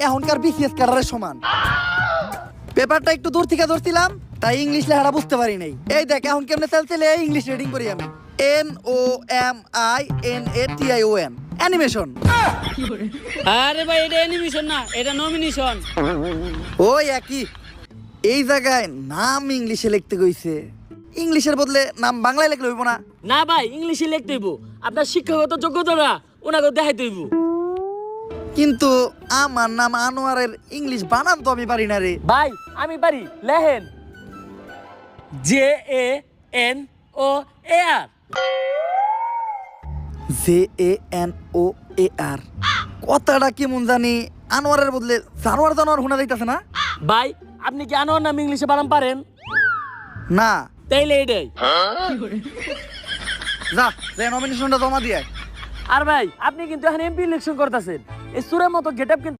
এখনকার বিসিএস ক্যাডারের সমান। পেপারটা একটু দূর থেকে ধরছিলাম, তাই ইংলিশ লেখাটা বুঝতে পারি নাই। এই দেখ এখন কেমনে চলছে, ইংলিশ রিডিং করি আমি। NOMINATION, animation. আরে ভাই এটা অ্যানিমেশন না, এটা নমিনেশন। ওই একই। এই জায়গায় নাম ইংলিশে লিখতে কইছে, ইংলিশের বদলে নাম বাংলায় লিখলে হইব না? না ভাই ইংলিশে লিখতে হইব, আপনার শিক্ষাগত যোগ্যতাটা ওনাকে দেখাইতে হইব। কিন্তু আমার নাম আনোয়ারের ইংলিশ বানান তো আমি পারি না রে। ভাই আমি পারি, লেহেন JANOAR। JANOAR কথাটা কেমন জানি আনোয়ারের বদলে জানোয়ার জানোয়ার শোনা যাইতাছে না? ভাই আপনি কি আনোয়ার নাম ইংলিশে বানান পারেন? না। তাইলে এটাই। যা নমিনেশনটা জমা দিয়ে আয়। আর ভাই আপনি কিন্তু এখন এমপি ইলেকশন করতেছেন, এই সুরের মতো গেটআপ কিন্তু